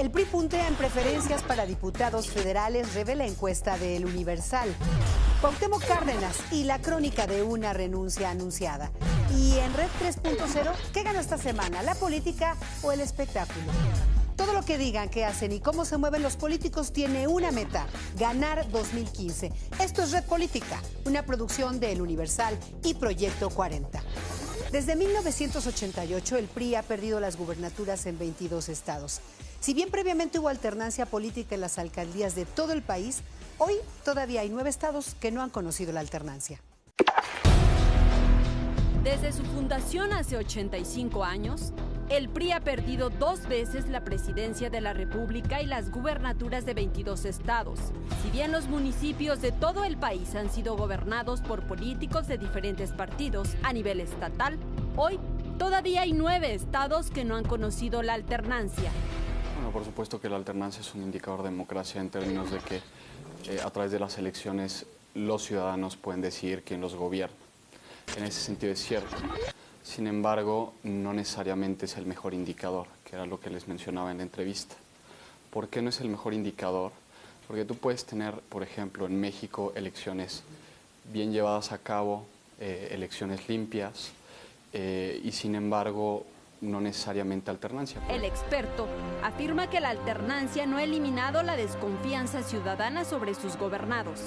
El PRI puntea en preferencias para diputados federales, revela encuesta de El Universal. Cuauhtémoc Cárdenas y la crónica de una renuncia anunciada. Y en Red 3.0, ¿qué gana esta semana? ¿La política o el espectáculo? Todo lo que digan, qué hacen y cómo se mueven los políticos tiene una meta: ganar 2015. Esto es Red Política, una producción de El Universal y Proyecto 40. Desde 1988 el PRI ha perdido las gubernaturas en 22 estados. Si bien previamente hubo alternancia política en las alcaldías de todo el país, hoy todavía hay 9 estados que no han conocido la alternancia. Desde su fundación hace 85 años, el PRI ha perdido 2 veces la presidencia de la República y las gubernaturas de 22 estados. Si bien los municipios de todo el país han sido gobernados por políticos de diferentes partidos a nivel estatal, hoy todavía hay 9 estados que no han conocido la alternancia. Bueno, por supuesto que la alternancia es un indicador de democracia en términos de que a través de las elecciones los ciudadanos pueden decidir quién los gobierna. En ese sentido es cierto. Sin embargo, no necesariamente es el mejor indicador, que era lo que les mencionaba en la entrevista. ¿Por qué no es el mejor indicador? Porque tú puedes tener, por ejemplo, en México elecciones bien llevadas a cabo, elecciones limpias, y sin embargo no necesariamente alternancia. El experto afirma que la alternancia no ha eliminado la desconfianza ciudadana sobre sus gobernados.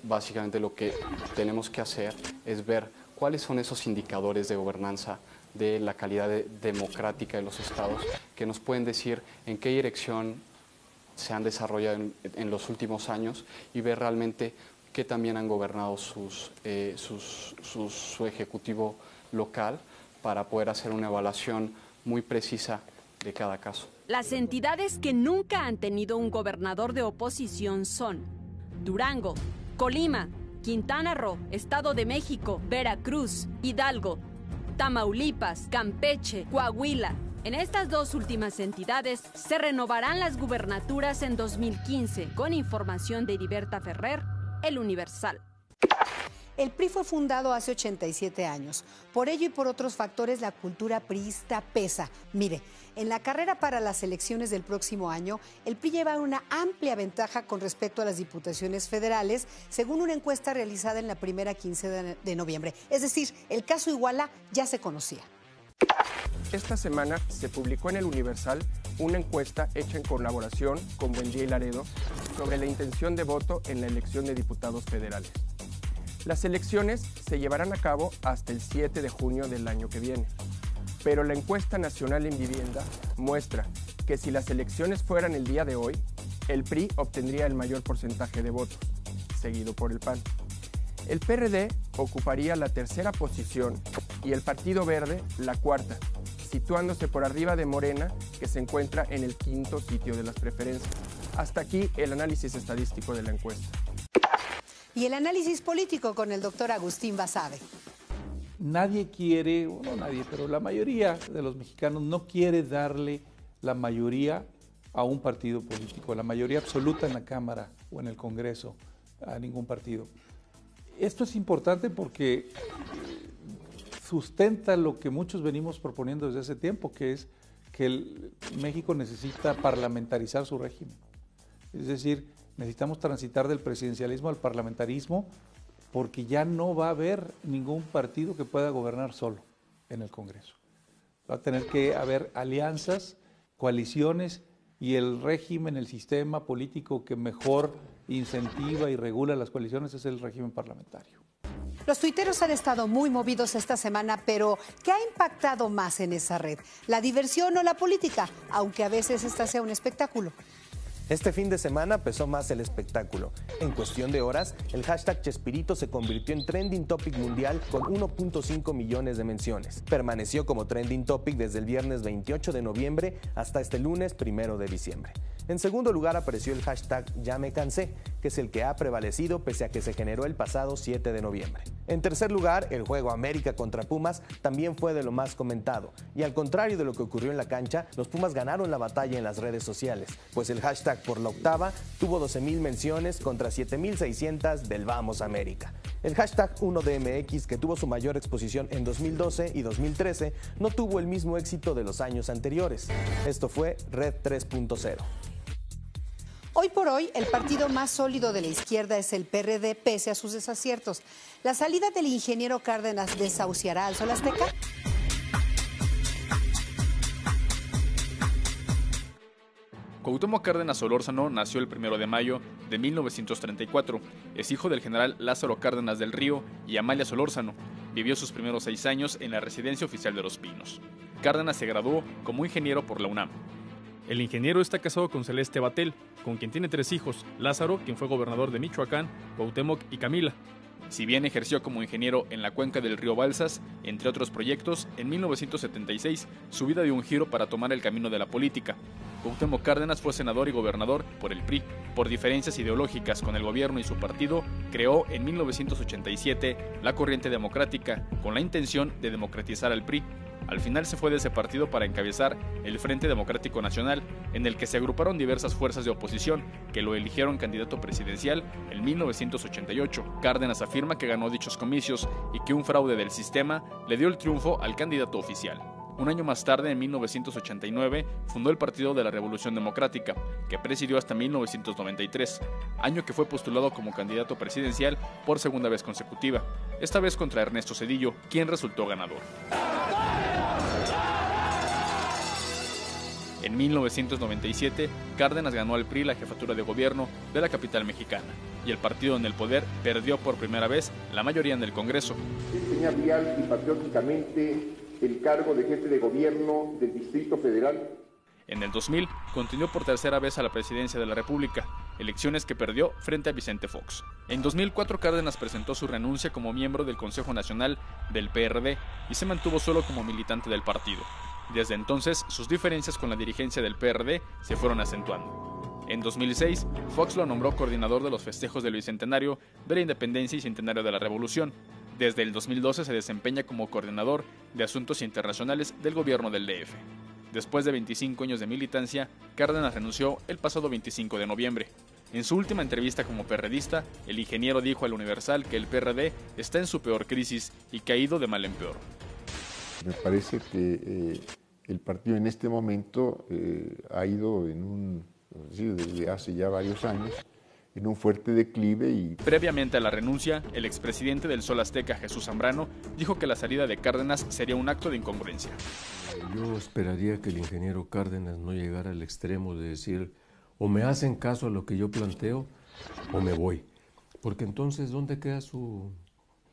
Básicamente lo que tenemos que hacer es ver cuáles son esos indicadores de gobernanza, de la calidad democrática de los estados, que nos pueden decir en qué dirección se han desarrollado en los últimos años y ver realmente qué también han gobernado su ejecutivo local, para poder hacer una evaluación muy precisa de cada caso. Las entidades que nunca han tenido un gobernador de oposición son Durango, Colima, Quintana Roo, Estado de México, Veracruz, Hidalgo, Tamaulipas, Campeche, Coahuila. En estas 2 últimas entidades se renovarán las gubernaturas en 2015, con información de Heriberta Ferrer, El Universal. El PRI fue fundado hace 87 años. Por ello y por otros factores, la cultura priista pesa. Mire, en la carrera para las elecciones del próximo año, el PRI lleva una amplia ventaja con respecto a las diputaciones federales, según una encuesta realizada en la primera quincena de noviembre. Es decir, el caso Iguala ya se conocía. Esta semana se publicó en El Universal una encuesta hecha en colaboración con Buendía y Laredo sobre la intención de voto en la elección de diputados federales. Las elecciones se llevarán a cabo hasta el 7 de junio del año que viene, pero la encuesta nacional en vivienda muestra que si las elecciones fueran el día de hoy, el PRI obtendría el mayor porcentaje de votos, seguido por el PAN. El PRD ocuparía la 3ª posición y el Partido Verde la 4ª, situándose por arriba de Morena, que se encuentra en el 5º sitio de las preferencias. Hasta aquí el análisis estadístico de la encuesta. Y el análisis político con el doctor Agustín Basabe. Nadie quiere, o no nadie, pero la mayoría de los mexicanos no quiere darle la mayoría a un partido político, la mayoría absoluta en la Cámara o en el Congreso, a ningún partido. Esto es importante porque sustenta lo que muchos venimos proponiendo desde hace tiempo, que es que México necesita parlamentarizar su régimen. Es decir, necesitamos transitar del presidencialismo al parlamentarismo, porque ya no va a haber ningún partido que pueda gobernar solo en el Congreso. Va a tener que haber alianzas, coaliciones, y el régimen, el sistema político que mejor incentiva y regula las coaliciones es el régimen parlamentario. Los tuiteros han estado muy movidos esta semana, pero ¿qué ha impactado más en esa red? ¿La diversión o la política? Aunque a veces esta sea un espectáculo. Este fin de semana pesó más el espectáculo. En cuestión de horas, el hashtag Chespirito se convirtió en trending topic mundial con 1.5 millones de menciones. Permaneció como trending topic desde el viernes 28 de noviembre hasta este lunes 1 de diciembre. En segundo lugar apareció el hashtag Ya me cansé, que es el que ha prevalecido pese a que se generó el pasado 7 de noviembre. En tercer lugar, el juego América contra Pumas también fue de lo más comentado. Y al contrario de lo que ocurrió en la cancha, los Pumas ganaron la batalla en las redes sociales, pues el hashtag por la octava tuvo 12,000 menciones contra 7,600 del Vamos América. El hashtag 1DMX, que tuvo su mayor exposición en 2012 y 2013, no tuvo el mismo éxito de los años anteriores. Esto fue Red 3.0. Hoy por hoy, el partido más sólido de la izquierda es el PRD, pese a sus desaciertos. ¿La salida del ingeniero Cárdenas desahuciará al Sol Azteca? Cuauhtémoc Cárdenas Solórzano nació el 1 de mayo de 1934. Es hijo del general Lázaro Cárdenas del Río y Amalia Solórzano. Vivió sus primeros 6 años en la Residencia Oficial de Los Pinos. Cárdenas se graduó como ingeniero por la UNAM. El ingeniero está casado con Celeste Batel, con quien tiene 3 hijos: Lázaro, quien fue gobernador de Michoacán, Cuauhtémoc y Camila. Si bien ejerció como ingeniero en la cuenca del río Balsas, entre otros proyectos, en 1976 su vida dio un giro para tomar el camino de la política. Cuauhtémoc Cárdenas fue senador y gobernador por el PRI. Por diferencias ideológicas con el gobierno y su partido, creó en 1987 la Corriente Democrática, con la intención de democratizar al PRI. Al final se fue de ese partido para encabezar el Frente Democrático Nacional, en el que se agruparon diversas fuerzas de oposición que lo eligieron candidato presidencial en 1988. Cárdenas afirma que ganó dichos comicios y que un fraude del sistema le dio el triunfo al candidato oficial. Un año más tarde, en 1989, fundó el Partido de la Revolución Democrática, que presidió hasta 1993, año que fue postulado como candidato presidencial por segunda vez consecutiva, esta vez contra Ernesto Zedillo, quien resultó ganador. En 1997, Cárdenas ganó al PRI la jefatura de gobierno de la capital mexicana, y el partido en el poder perdió por primera vez la mayoría en el Congreso. Desempeña leal y patrióticamente el cargo de jefe de gobierno del Distrito Federal. En el 2000, continuó por tercera vez a la presidencia de la República, elecciones que perdió frente a Vicente Fox. En 2004, Cárdenas presentó su renuncia como miembro del Consejo Nacional del PRD y se mantuvo solo como militante del partido. Desde entonces, sus diferencias con la dirigencia del PRD se fueron acentuando. En 2006, Fox lo nombró coordinador de los festejos del Bicentenario de la Independencia y Centenario de la Revolución. Desde el 2012 se desempeña como coordinador de Asuntos Internacionales del gobierno del DF. Después de 25 años de militancia, Cárdenas renunció el pasado 25 de noviembre. En su última entrevista como perredista, el ingeniero dijo al Universal que el PRD está en su peor crisis y que ha ido de mal en peor. Me parece que el partido en este momento ha ido desde hace ya varios años, en un fuerte declive. Previamente a la renuncia, el expresidente del Sol Azteca, Jesús Zambrano, dijo que la salida de Cárdenas sería un acto de incongruencia. Yo esperaría que el ingeniero Cárdenas no llegara al extremo de decir o me hacen caso a lo que yo planteo o me voy, porque entonces ¿dónde queda su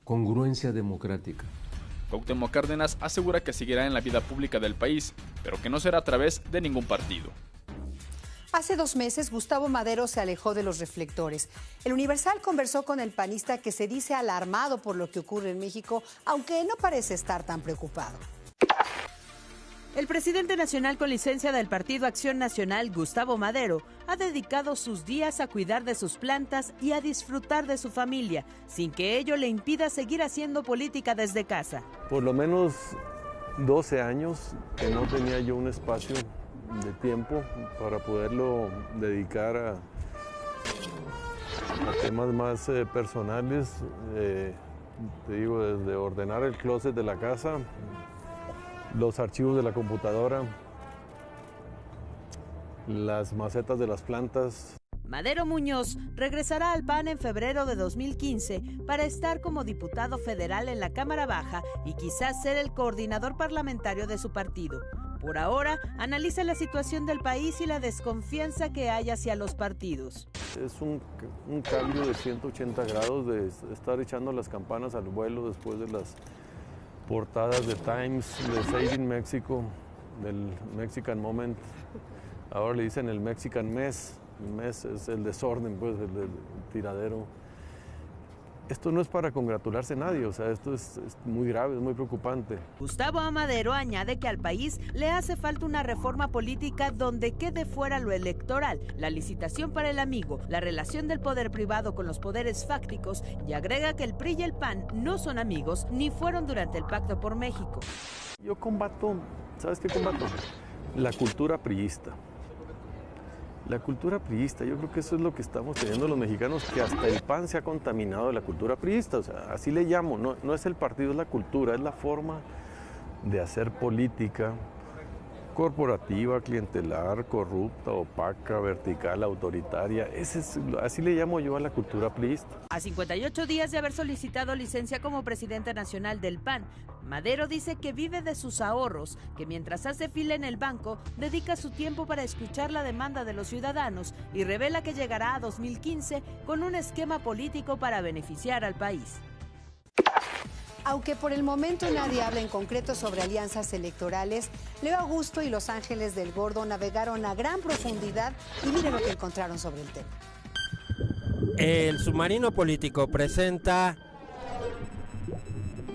congruencia democrática? Cuauhtémoc Cárdenas asegura que seguirá en la vida pública del país, pero que no será a través de ningún partido. Hace 2 meses, Gustavo Madero se alejó de los reflectores. El Universal conversó con el panista, que se dice alarmado por lo que ocurre en México, aunque no parece estar tan preocupado. El presidente nacional con licencia del Partido Acción Nacional, Gustavo Madero, ha dedicado sus días a cuidar de sus plantas y a disfrutar de su familia, sin que ello le impida seguir haciendo política desde casa. Por lo menos 12 años que no tenía yo un espacio de tiempo para poderlo dedicar a temas más personales. Te digo, desde ordenar el closet de la casa, los archivos de la computadora, las macetas de las plantas. Madero Muñoz regresará al PAN en febrero de 2015 para estar como diputado federal en la Cámara Baja y quizás ser el coordinador parlamentario de su partido. Por ahora, analiza la situación del país y la desconfianza que hay hacia los partidos. Es un cambio de 180 grados de estar echando las campanas al vuelo después de las portadas de Times, de Saving Mexico, del Mexican Moment. Ahora le dicen el Mexican Mess. El mess es el desorden, pues, el tiradero. esto no es para congratularse nadie, o sea, esto es muy grave, es muy preocupante. Gustavo Amadero añade que al país le hace falta una reforma política donde quede fuera lo electoral, la licitación para el amigo, la relación del poder privado con los poderes fácticos, y agrega que el PRI y el PAN no son amigos ni fueron durante el Pacto por México. Yo combato, ¿sabes qué combato? La cultura priista. La cultura priista, yo creo que eso es lo que estamos teniendo los mexicanos, que hasta el PAN se ha contaminado de la cultura priista, o sea, así le llamo, no es el partido, es la cultura, es la forma de hacer política corporativa, clientelar, corrupta, opaca, vertical, autoritaria. Así le llamo yo a la cultura priista. A 58 días de haber solicitado licencia como presidente nacional del PAN, Madero dice que vive de sus ahorros, que mientras hace fila en el banco, dedica su tiempo para escuchar la demanda de los ciudadanos y revela que llegará a 2015 con un esquema político para beneficiar al país. Aunque por el momento nadie habla en concreto sobre alianzas electorales, Leo Augusto y Los Ángeles del Gordo navegaron a gran profundidad y miren lo que encontraron sobre el tema. El submarino político presenta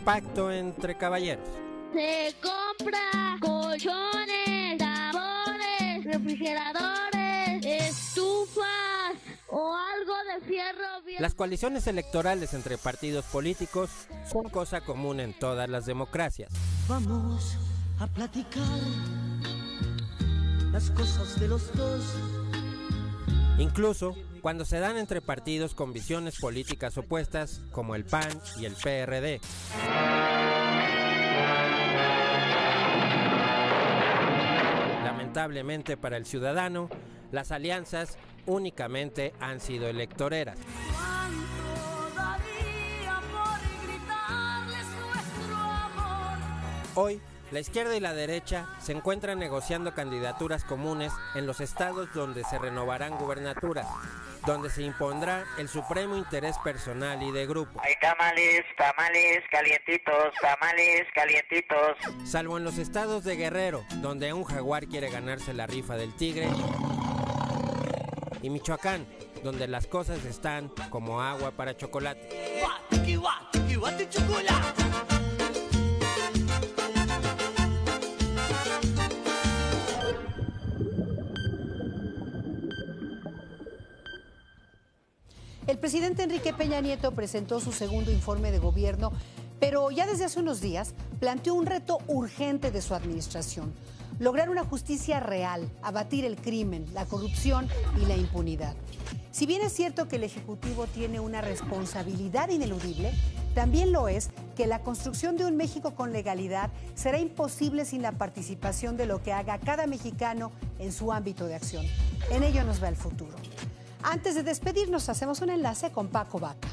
pacto entre caballeros. Se compra colchones, tambores, refrigeradores, estufas o algo de fierro bien. Las coaliciones electorales entre partidos políticos son cosa común en todas las democracias. Vamos a platicar las cosas de los dos. Incluso cuando se dan entre partidos con visiones políticas opuestas como el PAN y el PRD. Lamentablemente para el ciudadano, las alianzas únicamente han sido electoreras. Hoy, la izquierda y la derecha se encuentran negociando candidaturas comunes en los estados donde se renovarán gubernaturas, donde se impondrá el supremo interés personal y de grupo. Hay tamales, calientitos. Salvo en los estados de Guerrero, donde un jaguar quiere ganarse la rifa del tigre, y Michoacán, donde las cosas están como agua para chocolate. El presidente Enrique Peña Nieto presentó su segundo informe de gobierno, pero ya desde hace unos días planteó un reto urgente de su administración: lograr una justicia real, abatir el crimen, la corrupción y la impunidad. Si bien es cierto que el Ejecutivo tiene una responsabilidad ineludible, también lo es que la construcción de un México con legalidad será imposible sin la participación de lo que haga cada mexicano en su ámbito de acción. En ello nos va el futuro. Antes de despedirnos, hacemos un enlace con Paco Vaca.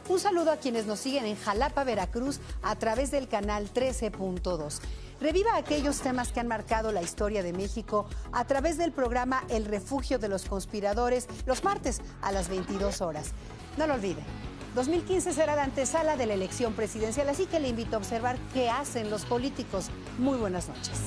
Un saludo a quienes nos siguen en Jalapa, Veracruz, a través del canal 13.2. Reviva aquellos temas que han marcado la historia de México a través del programa El Refugio de los Conspiradores, los martes a las 22 horas. No lo olvide, 2015 será la antesala de la elección presidencial, así que le invito a observar qué hacen los políticos. Muy buenas noches.